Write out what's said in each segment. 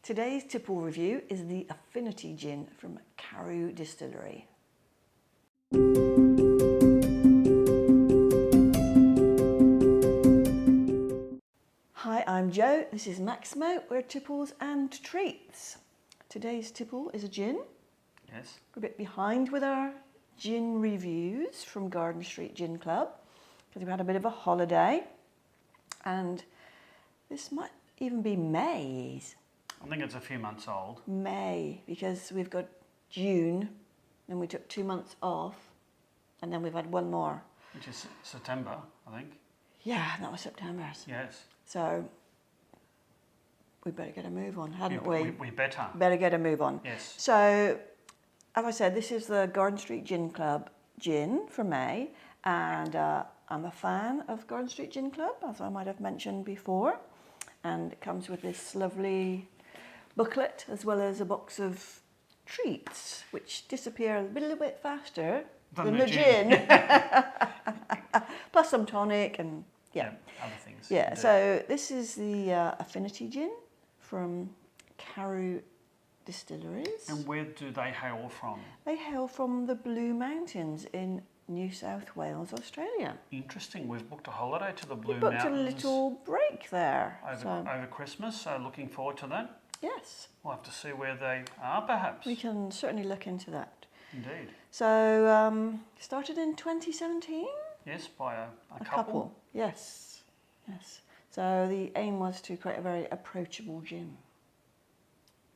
Today's tipple review is the Affinity gin from Karu Distillery. Hi, I'm Jo. This is Maximo. We're Tipples and Treats. Today's tipple is a gin. Yes. We're a bit behind with our gin reviews from Garden Street Gin Club because we had a bit of a holiday, and this might even be May's. I think it's a few months old. May, because we've got June, and we took 2 months off, and then we've had one more. Which is September, I think. Yeah, that was September's. Yes. So we better get a move on, hadn't we? We better. Better get a move on. Yes. So, as I said, this is the Garden Street Gin Club gin for May, and I'm a fan of Garden Street Gin Club, as I might have mentioned before, and it comes with this lovely booklet as well as a box of treats, which disappear a little bit faster than the gin. Plus some tonic and other things. Yeah, so this is the Affinity gin from Karu Distilleries. And where do they hail from? They hail from the Blue Mountains in New South Wales, Australia. Interesting. We've booked a holiday to the Blue We booked Mountains. a little break there. Over Christmas, so looking forward to that. Yes. We'll have to see where they are, perhaps. We can certainly look into that. Indeed. So, started in 2017? Yes, by a couple. Yes. So the aim was to create a very approachable gin.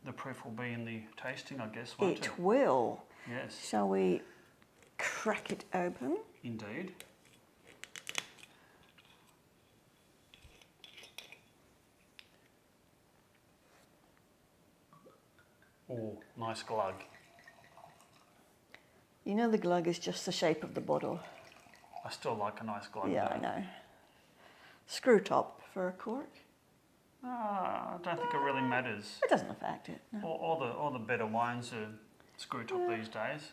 The proof will be in the tasting, I guess, won't it? It will. Yes. Shall we crack it open? Indeed. Oh, nice glug. You know the glug is just the shape of the bottle. I still like a nice glug. Yeah, though. I know. Screw top for a cork. I don't think it really matters. It doesn't affect it. No. All the better wines are screw top these days.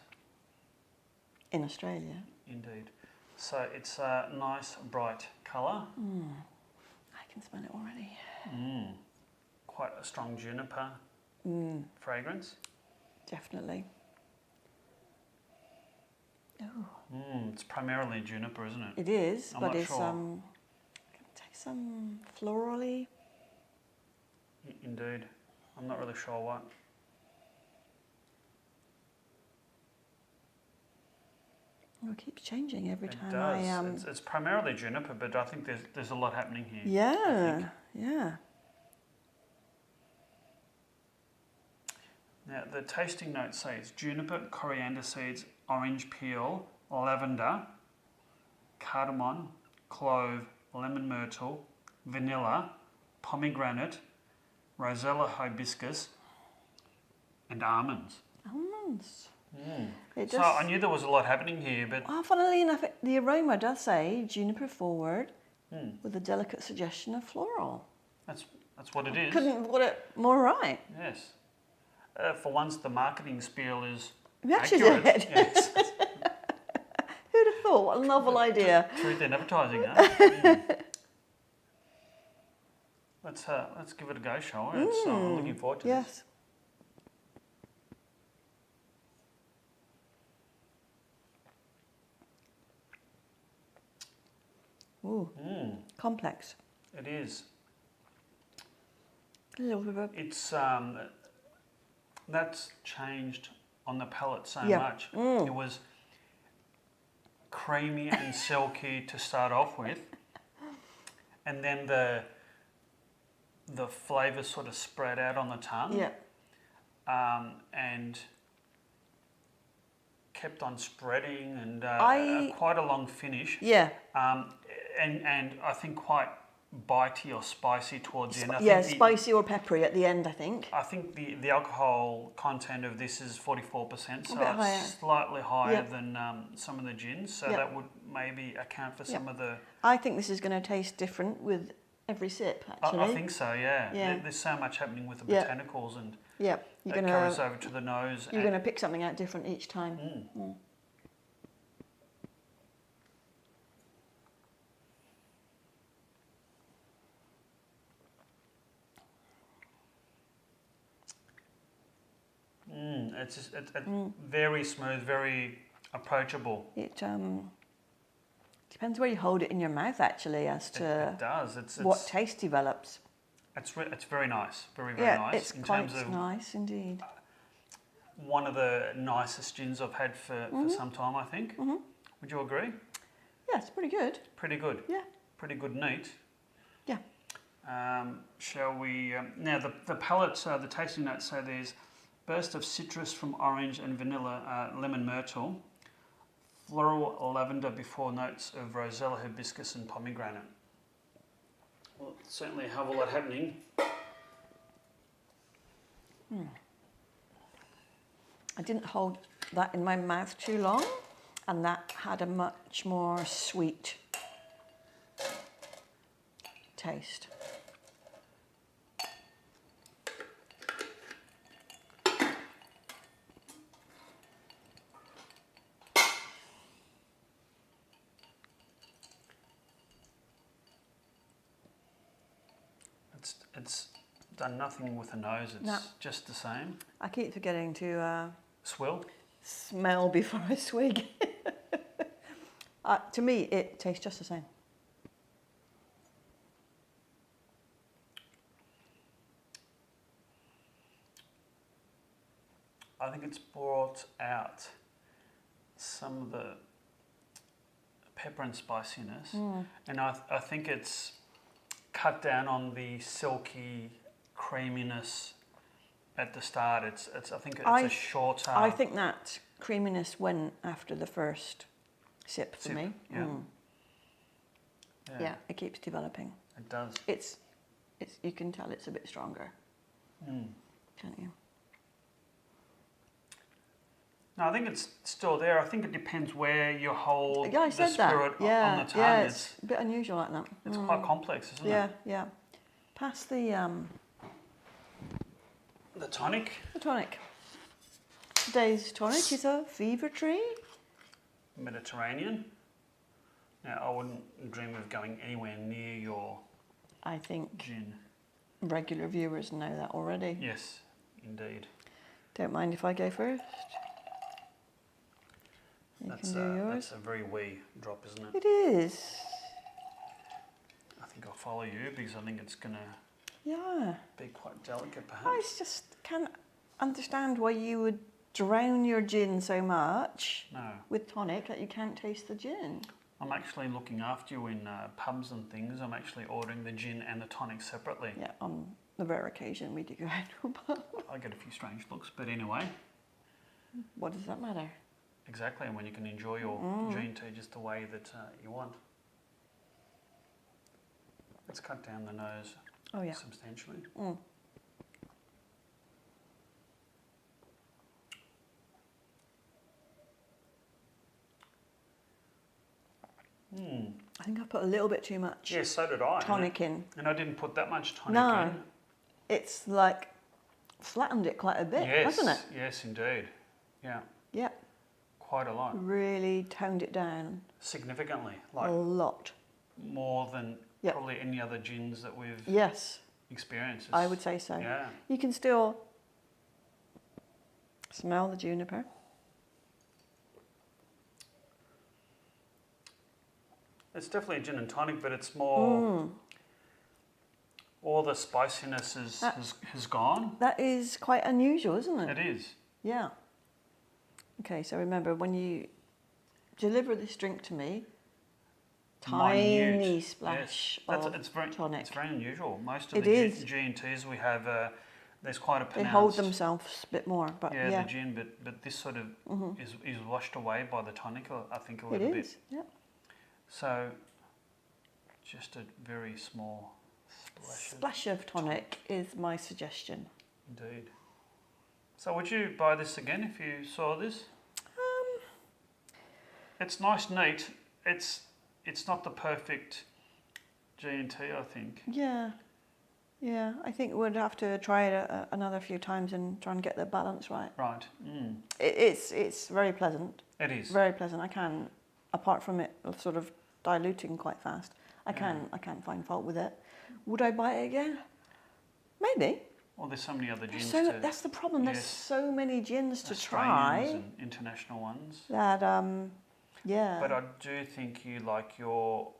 In Australia. Indeed. So it's a nice bright colour. I can smell it already. Quite a strong juniper fragrance. Definitely. Oh. It's primarily juniper, isn't it? It is, I'm but not it's sure. can take some florally. Indeed. I'm not really sure what. Oh, it keeps changing every It time does. It's primarily juniper, but I think there's a lot happening here. Yeah. Now, the tasting notes say it's juniper, coriander seeds, orange peel, lavender, cardamom, clove, lemon myrtle, vanilla, pomegranate, Rosella Hibiscus, and almonds. Almonds. It So does. I knew there was a lot happening here, but Well, funnily enough, the aroma does say juniper forward with a delicate suggestion of floral. that's what it is. Couldn't have got it more right. Yes. For once, the marketing spiel is We actually accurate. did. Yes. Who'd have thought? What a novel idea. Truth in advertising, huh? Let's give it a go, shall we? I'm looking forward to this. Yes. Ooh. Complex. It is. A little bit of It's that's changed on the palate so Yeah. much. It was creamy and silky to start off with, and then the flavours sort of spread out on the tongue. yeah. And kept on spreading, and quite a long finish. Yeah. And I think quite bitey or spicy towards the end. I Yeah, think spicy or peppery at the end, I think. I think the alcohol content of this is 44%, so bit it's higher. slightly higher Yep. than some of the gins. So Yep. that would maybe account for some of the. I think this is going to taste different with every sip, actually. I think so. Yeah. Yeah. There's so much happening with the Yep. botanicals, and Yeah. You're that going carries to over to the nose. you're going to pick something out different each time. It's just, it's very smooth, very approachable. It depends where you hold it in your mouth, actually, as to It does. what taste develops. It's very nice, very Yeah, nice. it's in quite terms of nice indeed. one of the nicest gins I've had for some time, I think. Would you agree? Yeah, it's pretty good. Pretty good. Yeah. Pretty good neat. Yeah. Shall we... now, the palates, the tasting notes say there's burst of citrus from orange and vanilla, lemon myrtle, floral lavender before notes of Rosella hibiscus and pomegranate. Well, certainly a hell of a lot happening. I didn't hold that in my mouth too long, and that had a much more sweet taste. It's done nothing with the nose. It's just the same. I keep forgetting to Swill. smell before I swig. To me, it tastes just the same. I think it's brought out some of the pepper and spiciness, and I think it's cut down on the silky creaminess at the start. I think it's a shorter. I think that creaminess went after the first sip for me. Yeah. Yeah, it keeps developing. It does. It's you can tell it's a bit stronger, can't you? No, I think it's still there. I think it depends where you hold Yeah, I the said that. spirit Yeah, on the tongue. yeah, it's a bit unusual like that. It's quite complex, isn't Yeah, it? yeah. Pass the Tonic. the tonic. Today's tonic is a fever tree. Mediterranean. Now, I wouldn't dream of going anywhere near your I think gin. regular viewers know that already. Yes, indeed. Don't mind if I go first. You can do yours. That's a very wee drop, isn't it? It is. I think I'll follow you because I think it's going to Yeah. be quite delicate, perhaps. I just can't understand why you would drown your gin so much No. with tonic that you can't taste the gin. I'm actually looking after you in pubs and things. I'm actually ordering the gin and the tonic separately. Yeah, on the rare occasion we do go out to a pub. I get a few strange looks, but anyway. What does that matter? Exactly, and when you can enjoy your gin tea just the way that you want. Let's cut down the nose substantially. I think I put a little bit too much Yeah, so did I. tonic in. And I didn't put that much tonic No, in. it's like flattened it quite a bit, hasn't it? Yes, indeed. Yeah, Yeah, quite a lot. really toned it down Significantly, a like lot. more than Yep. probably any other gins that we've Yes, experienced. I would say so. Yeah. You can still smell the juniper. It's definitely a gin and tonic, but it's more... All the spiciness has gone. That is quite unusual, isn't it? It is. Yeah. Okay, so remember, when you deliver this drink to me, tiny Minute. splash Yes. of It's very unusual. Most of It the is. G&Ts we have, there's quite a They pronounced... hold themselves a bit more, but Yeah, the gin, but this sort of is washed away by the tonic, I think, a it little is. bit. Yeah. So, just a very small Splash of tonic is my suggestion. Indeed. So would you buy this again if you saw this? It's nice, neat. It's not the perfect G&T, I think. Yeah. Yeah, I think we'd have to try it another few times and try and get the balance right. Right. It's very pleasant. It is. Very pleasant. I can, apart from it sort of diluting quite fast, I can't find fault with it. Would I buy it again? Maybe. Well, there's so many other gins So to... that's the problem. There's yes, so many gins to Australians try and international ones. that yeah. But I do think you like your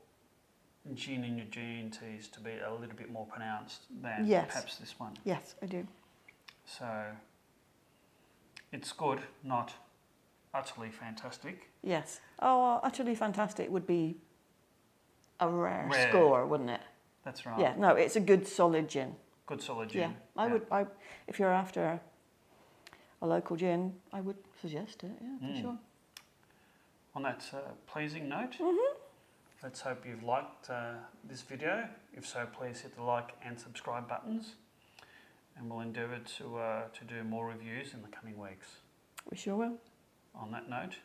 gin in your G&Ts to be a little bit more pronounced than Yes. perhaps this one. Yes, I do. So it's good, not utterly fantastic. Yes. Oh, utterly fantastic would be a rare Rare. score, wouldn't it? That's right. Yeah. No, it's a good solid gin. Good solid gin. Yeah. I would. If you're after a local gin, I would suggest it. Yeah, for sure. On that pleasing note, let's hope you've liked this video. If so, please hit the like and subscribe buttons, and we'll endeavour to do more reviews in the coming weeks. We sure will. On that note,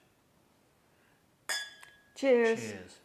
Cheers. cheers.